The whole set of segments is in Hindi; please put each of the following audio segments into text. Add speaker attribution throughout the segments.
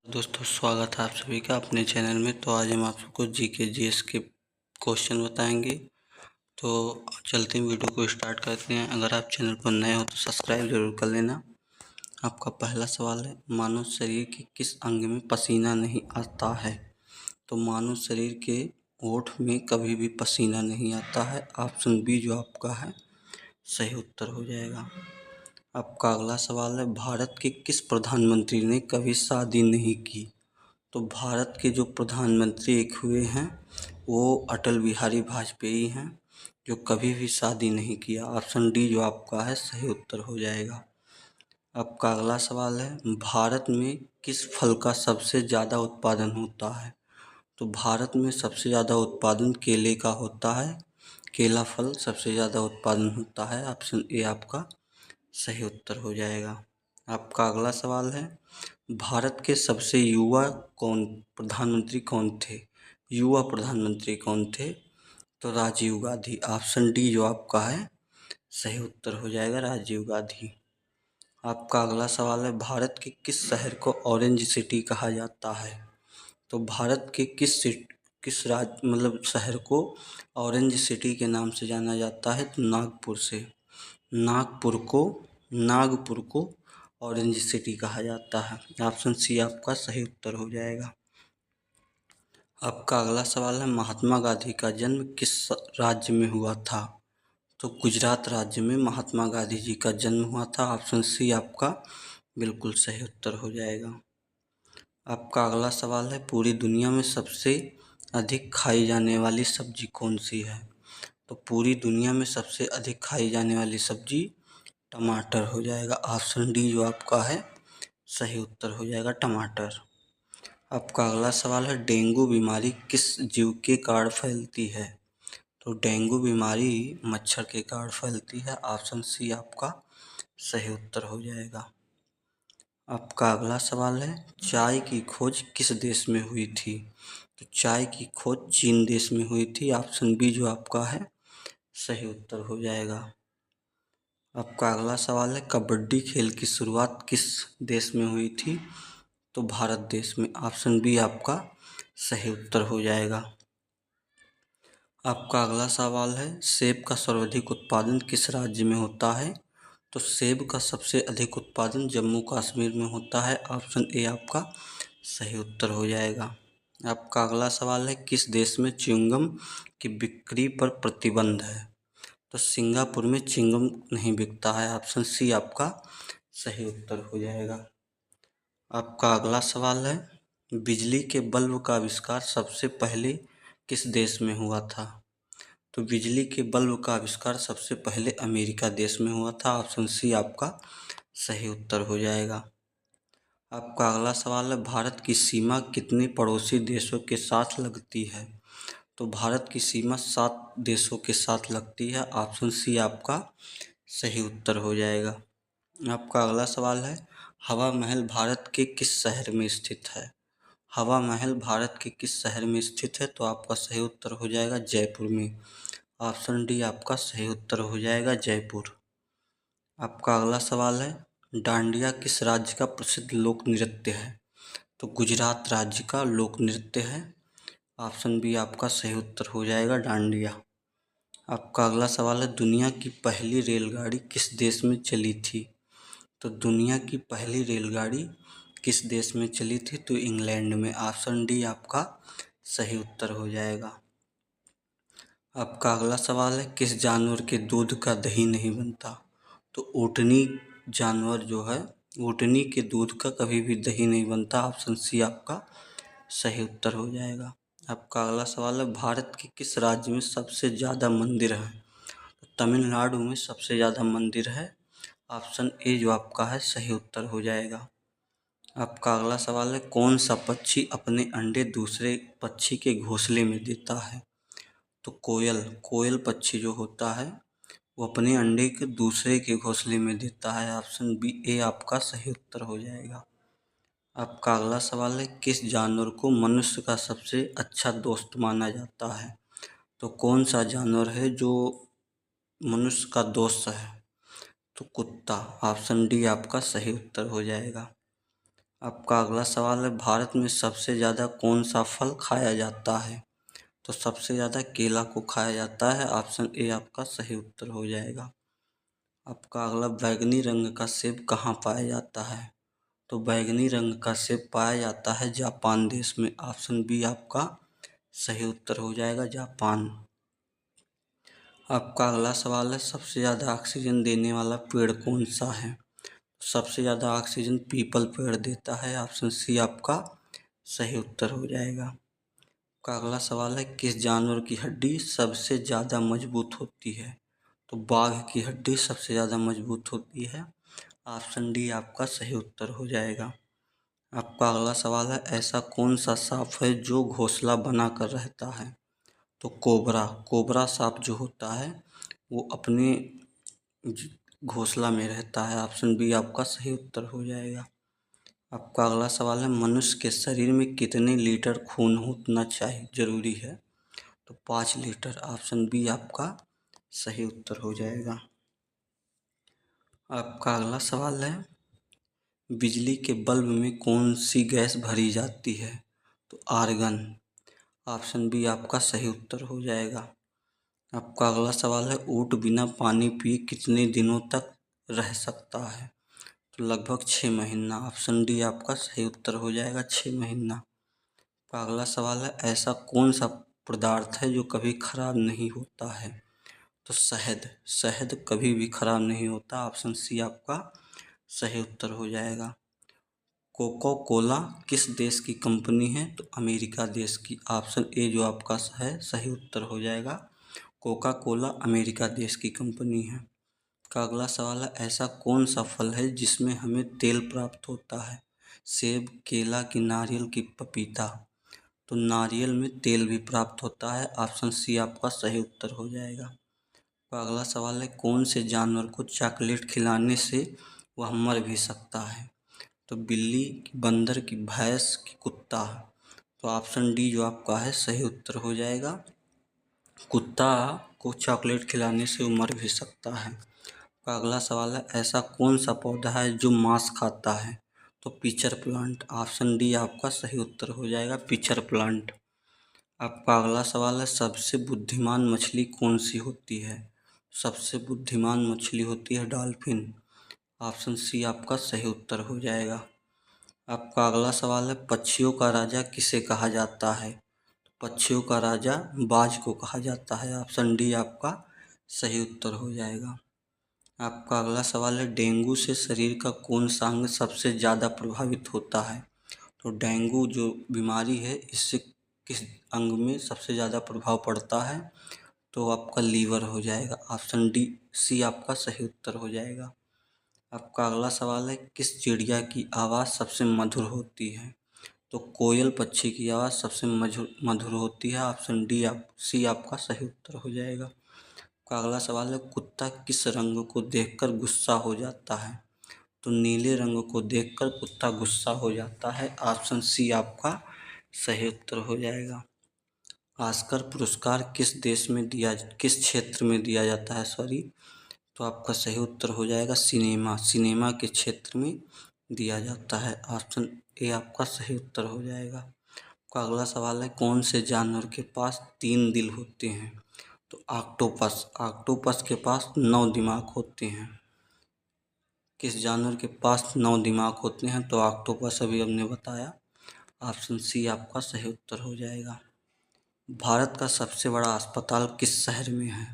Speaker 1: दोस्तों स्वागत है आप सभी का अपने चैनल में। तो आज हम आप सबको जीके जीएस के क्वेश्चन बताएंगे। तो चलते हैं वीडियो को स्टार्ट करते हैं। अगर आप चैनल पर नए हो तो सब्सक्राइब जरूर कर लेना। आपका पहला सवाल है, मानव शरीर के किस अंग में पसीना नहीं आता है? तो मानव शरीर के होठ में कभी भी पसीना नहीं आता है। ऑप्शन बी जो आपका है सही उत्तर हो जाएगा। आपका अगला सवाल है, भारत के किस प्रधानमंत्री ने कभी शादी नहीं की? तो भारत के जो प्रधानमंत्री एक हुए हैं वो अटल बिहारी वाजपेयी हैं, जो कभी भी शादी नहीं किया। ऑप्शन डी जो आपका है सही उत्तर हो जाएगा। आपका अगला सवाल है, भारत में किस फल का सबसे ज़्यादा उत्पादन होता है? तो भारत में सबसे ज़्यादा उत्पादन केले का होता है। केला फल सबसे ज़्यादा उत्पादन होता है। ऑप्शन ए आपका सही उत्तर हो जाएगा। आपका अगला सवाल है, भारत के सबसे युवा प्रधानमंत्री कौन थे? युवा प्रधानमंत्री कौन थे? तो राजीव गांधी। ऑप्शन डी जो आपका है सही उत्तर हो जाएगा, राजीव गांधी। आपका अगला सवाल है, भारत के किस शहर को ऑरेंज सिटी कहा जाता है? तो भारत के किस राज्य शहर को ऑरेंज सिटी के नाम से जाना जाता है? तो नागपुर को ऑरेंज सिटी कहा जाता है। ऑप्शन सी आपका सही उत्तर हो जाएगा। आपका अगला सवाल है, महात्मा गांधी का जन्म किस राज्य में हुआ था? तो गुजरात राज्य में महात्मा गांधी जी का जन्म हुआ था। ऑप्शन सी आपका बिल्कुल सही उत्तर हो जाएगा। आपका अगला सवाल है, पूरी दुनिया में सबसे अधिक खाई जाने वाली सब्जी कौन सी है? तो पूरी दुनिया में सबसे अधिक खाई जाने वाली सब्जी टमाटर हो जाएगा। ऑप्शन डी जो आपका है सही उत्तर हो जाएगा, टमाटर। आपका अगला सवाल है, डेंगू बीमारी किस जीव के कारण फैलती है? तो डेंगू बीमारी मच्छर के कारण फैलती है। ऑप्शन सी आपका सही उत्तर हो जाएगा। आपका अगला सवाल है, चाय की खोज किस देश में हुई थी? तो चाय की खोज चीन देश में हुई थी। ऑप्शन बी जो आपका है सही उत्तर हो जाएगा। आपका अगला सवाल है, कबड्डी खेल की शुरुआत किस देश में हुई थी? तो भारत देश में। ऑप्शन बी आपका सही उत्तर हो जाएगा। आपका अगला सवाल है, सेब का सर्वाधिक उत्पादन किस राज्य में होता है? तो सेब का सबसे अधिक उत्पादन जम्मू कश्मीर में होता है। ऑप्शन ए आपका सही उत्तर हो जाएगा। आपका अगला सवाल है, किस देश में च्युइंगम की बिक्री पर प्रतिबंध है? तो सिंगापुर में च्युइंगम नहीं बिकता है। ऑप्शन सी आपका सही उत्तर हो जाएगा। आपका अगला सवाल है, बिजली के बल्ब का आविष्कार सबसे पहले किस देश में हुआ था? तो बिजली के बल्ब का आविष्कार सबसे पहले अमेरिका देश में हुआ था। ऑप्शन सी आपका सही उत्तर हो जाएगा। आपका अगला सवाल है, भारत की सीमा कितने पड़ोसी देशों के साथ लगती है? तो भारत की सीमा 7 देशों के साथ लगती है। ऑप्शन सी आपका सही उत्तर हो जाएगा। आपका अगला सवाल है, हवा महल भारत के किस शहर में स्थित है? हवा महल भारत के किस शहर में स्थित है? तो आपका सही उत्तर हो जाएगा जयपुर में। ऑप्शन डी आपका सही उत्तर हो जाएगा, जयपुर। आपका अगला सवाल है, डांडिया किस राज्य का प्रसिद्ध लोक नृत्य है? तो गुजरात राज्य का लोक नृत्य है। ऑप्शन बी आपका सही उत्तर हो जाएगा, डांडिया। आपका अगला सवाल है, दुनिया की पहली रेलगाड़ी किस देश में चली थी? तो दुनिया की पहली रेलगाड़ी किस देश में चली थी? तो इंग्लैंड में। ऑप्शन डी आपका सही उत्तर हो जाएगा। आपका अगला सवाल है, किस जानवर के दूध का दही नहीं बनता? तो ऊँटनी जानवर जो है, ऊँटनी के दूध का कभी भी दही नहीं बनता। ऑप्शन सी आपका सही उत्तर हो जाएगा। आपका अगला सवाल है, भारत के किस राज्य में सबसे ज़्यादा मंदिर हैं? तो तमिलनाडु में सबसे ज़्यादा मंदिर है। ऑप्शन ए जो आपका है सही उत्तर हो जाएगा। आपका अगला सवाल है, कौन सा पक्षी अपने अंडे दूसरे पक्षी के घोंसले में देता है? तो कोयल पक्षी जो होता है वो अपने अंडे के दूसरे के घोंसले में देता है। ऑप्शन बी ए आपका सही उत्तर हो जाएगा। आपका अगला सवाल है, किस जानवर को मनुष्य का सबसे अच्छा दोस्त माना जाता है? तो कौन सा जानवर है जो मनुष्य का दोस्त है? तो कुत्ता। ऑप्शन डी आपका सही उत्तर हो जाएगा। आपका अगला सवाल है, भारत में सबसे ज़्यादा कौन सा फल खाया जाता है? तो सबसे ज़्यादा केला को खाया जाता है। ऑप्शन ए आपका सही उत्तर हो जाएगा। आपका अगला, बैंगनी रंग का सेब कहाँ पाया जाता है? तो बैंगनी रंग का सेब पाया जाता है जापान देश में। ऑप्शन बी आपका सही उत्तर हो जाएगा, जापान। आपका अगला सवाल है, सबसे ज़्यादा ऑक्सीजन देने वाला पेड़ कौन सा है? सबसे ज़्यादा ऑक्सीजन पीपल पेड़ देता है। ऑप्शन सी आपका सही उत्तर हो जाएगा। आपका अगला सवाल है, किस जानवर की हड्डी सबसे ज़्यादा मजबूत होती है? तो बाघ की हड्डी सबसे ज़्यादा मजबूत होती है। ऑप्शन डी आपका सही उत्तर हो जाएगा। आपका अगला सवाल है, ऐसा कौन सा सांप है जो घोंसला बनाकर रहता है? तो कोबरा। कोबरा सांप जो होता है वो अपने घोंसला में रहता है। ऑप्शन बी आपका सही उत्तर हो जाएगा। आपका अगला सवाल है, मनुष्य के शरीर में कितने लीटर खून होना चाहिए जरूरी है? तो 5 लीटर। ऑप्शन बी आपका सही उत्तर हो जाएगा। आपका अगला सवाल है, बिजली के बल्ब में कौन सी गैस भरी जाती है? तो आर्गन। ऑप्शन बी आपका सही उत्तर हो जाएगा। आपका अगला सवाल है, ऊँट बिना पानी पिए कितने दिनों तक रह सकता है? तो लगभग 6 महीना। ऑप्शन डी आपका सही उत्तर हो जाएगा, 6 महीना। आपका अगला सवाल है, ऐसा कौन सा पदार्थ है जो कभी खराब नहीं होता है? तो शहद। शहद कभी भी खराब नहीं होता। ऑप्शन सी आपका सही उत्तर हो जाएगा। कोको कोला किस देश की कंपनी है? तो अमेरिका देश की। ऑप्शन ए जो आपका है सही उत्तर हो जाएगा। कोका कोला अमेरिका देश की कंपनी है। का अगला सवाल है, ऐसा कौन सा फल है जिसमें हमें तेल प्राप्त होता है? सेब, केला की नारियल की पपीता? तो नारियल में तेल भी प्राप्त होता है। ऑप्शन सी आपका सही उत्तर हो जाएगा। का अगला सवाल है, कौन से जानवर को चॉकलेट खिलाने से वह मर भी सकता है? तो बिल्ली की, बंदर की, भैंस की, कुत्ता? तो ऑप्शन डी जो आपका है सही उत्तर हो जाएगा। कुत्ता को चॉकलेट खिलाने से वो मर भी सकता है। का अगला सवाल है, ऐसा कौन सा पौधा है जो मांस खाता है? तो पिचर प्लांट। ऑप्शन डी आपका सही उत्तर हो जाएगा, पिचर प्लांट। आपका अगला सवाल है, सबसे बुद्धिमान मछली कौन सी होती है? सबसे बुद्धिमान मछली होती है डॉल्फिन। ऑप्शन सी आपका सही उत्तर हो जाएगा। आपका अगला सवाल है, पक्षियों का राजा किसे कहा जाता है? पक्षियों का राजा बाज को कहा जाता है। ऑप्शन डी आपका सही उत्तर हो जाएगा। आपका अगला सवाल है, डेंगू से शरीर का कौन सा अंग सबसे ज़्यादा प्रभावित होता है? तो डेंगू जो बीमारी है इससे किस अंग में सबसे ज़्यादा प्रभाव पड़ता है? तो आपका लीवर हो जाएगा। ऑप्शन डी सी आपका सही उत्तर हो जाएगा। आपका अगला सवाल है, किस चिड़िया की आवाज़ सबसे मधुर होती है? तो कोयल पक्षी की आवाज़ सबसे मधुर होती है। ऑप्शन डी आप सी आपका सही उत्तर हो जाएगा। आपका अगला सवाल है, कुत्ता किस रंग को देखकर गुस्सा हो जाता है? तो नीले रंग को देखकर कुत्ता गुस्सा हो जाता है। ऑप्शन सी आपका सही उत्तर हो जाएगा। ऑस्कर पुरस्कार किस क्षेत्र में दिया जाता है? सॉरी, तो आपका सही उत्तर हो जाएगा सिनेमा। सिनेमा के क्षेत्र में दिया जाता है। ऑप्शन ए आपका सही उत्तर हो जाएगा। आपका अगला सवाल है, कौन से जानवर के पास 3 दिल होते हैं? तो ऑक्टोपस। ऑक्टोपस के पास 9 दिमाग होते हैं। किस जानवर के पास 9 दिमाग होते हैं? तो ऑक्टोपस, अभी हमने बताया। ऑप्शन सी आपका सही उत्तर हो जाएगा। भारत का सबसे बड़ा अस्पताल किस शहर में है?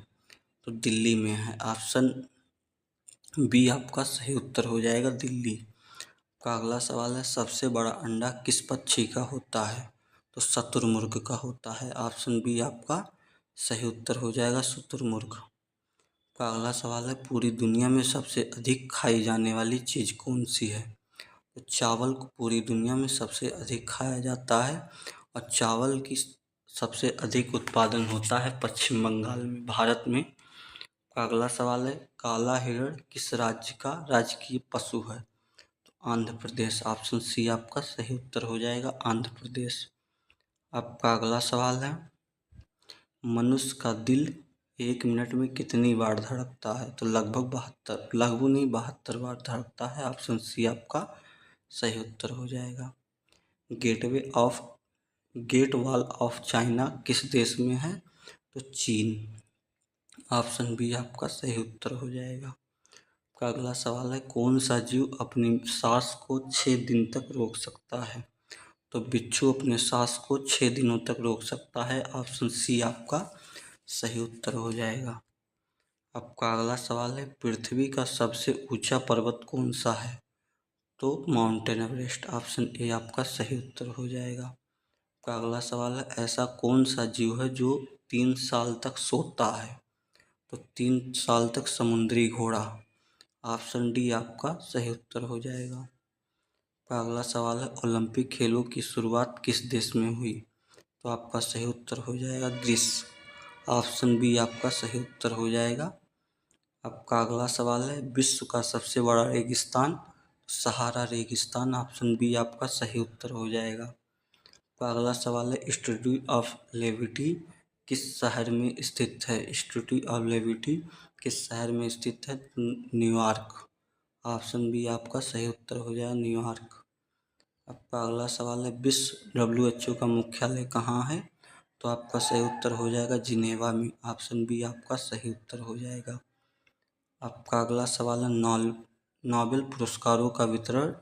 Speaker 1: तो दिल्ली में है। ऑप्शन बी आपका सही उत्तर हो जाएगा, दिल्ली। का अगला सवाल है, सबसे बड़ा अंडा किस पक्षी का होता है? तो शुतुरमुर्ग का होता है। ऑप्शन बी आपका सही उत्तर हो जाएगा, शुतुरमुर्ग। का अगला सवाल है, पूरी दुनिया में सबसे अधिक खाई जाने वाली चीज़ कौन सी है? तो चावल को पूरी दुनिया में सबसे अधिक खाया जाता है और चावल की सबसे अधिक उत्पादन होता है पश्चिम बंगाल में, भारत में। का अगला सवाल है, काला हिरण किस राज्य का राजकीय पशु है? तो आंध्र प्रदेश। ऑप्शन सी आपका सही उत्तर हो जाएगा, आंध्र प्रदेश। आपका अगला सवाल है, मनुष्य का दिल 1 मिनट में कितनी बार धड़कता है? तो लगभग 72 बार धड़कता है। ऑप्शन सी आपका सही उत्तर हो जाएगा। गेट वॉल ऑफ चाइना किस देश में है? तो चीन। ऑप्शन बी आपका सही उत्तर हो जाएगा। का अगला सवाल है, कौन सा जीव अपनी सांस को 6 दिन तक रोक सकता है? तो बिच्छू अपने सांस को 6 दिनों तक रोक सकता है। ऑप्शन सी आपका सही उत्तर हो जाएगा। आपका अगला सवाल है, पृथ्वी का सबसे ऊंचा पर्वत कौन सा है? तो माउंटेन एवरेस्ट। ऑप्शन ए आपका सही उत्तर हो जाएगा। आपका अगला सवाल है, ऐसा कौन सा जीव है जो 3 साल तक सोता है? तो 3 साल तक समुद्री घोड़ा। ऑप्शन डी आपका सही उत्तर हो जाएगा। आपका अगला सवाल है, ओलंपिक खेलों की शुरुआत किस देश में हुई? तो आपका सही उत्तर हो जाएगा ग्रीस। ऑप्शन बी आपका सही उत्तर हो जाएगा। आपका अगला सवाल है, विश्व का सबसे बड़ा रेगिस्तान? सहारा रेगिस्तान। ऑप्शन बी आपका सही उत्तर हो जाएगा। आपका अगला सवाल है, इंस्टीट्यूट ऑफ लिबर्टी किस शहर में स्थित है? इंस्टीट्यूट ऑफ लिबर्टी किस शहर में स्थित है? न्यूयॉर्क। ऑप्शन बी आपका सही उत्तर हो जाएगा न्यूयॉर्क। आपका अगला सवाल है, विश्व WHO का मुख्यालय कहाँ है? तो आपका सही उत्तर हो जाएगा जिनेवा में। ऑप्शन बी आपका सही उत्तर हो जाएगा। आपका अगला सवाल है, नोबेल पुरस्कारों का वितरण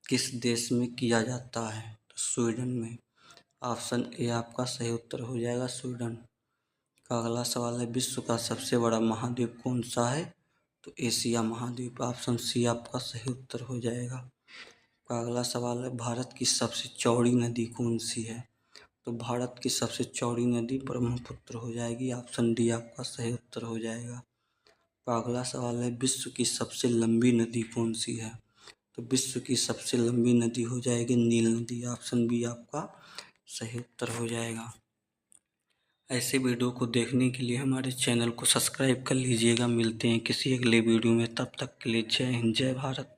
Speaker 1: किस देश में किया जाता है? तो स्वीडन में। ऑप्शन ए आपका सही उत्तर हो जाएगा स्वीडन। का अगला सवाल है, विश्व का सबसे बड़ा महाद्वीप कौन सा है? तो एशिया महाद्वीप। ऑप्शन सी आपका सही उत्तर हो जाएगा। का अगला सवाल है, भारत की सबसे चौड़ी नदी कौन सी है? तो भारत की सबसे चौड़ी नदी ब्रह्मपुत्र हो जाएगी। ऑप्शन डी आपका सही उत्तर हो जाएगा। का अगला सवाल है, विश्व की सबसे लंबी नदी कौन सी है? तो विश्व की सबसे लंबी नदी हो जाएगी नील नदी। ऑप्शन बी आपका सही उत्तर हो जाएगा। ऐसे वीडियो को देखने के लिए हमारे चैनल को सब्सक्राइब कर लीजिएगा। मिलते हैं किसी अगले वीडियो में, तब तक के लिए जय हिंद जय भारत।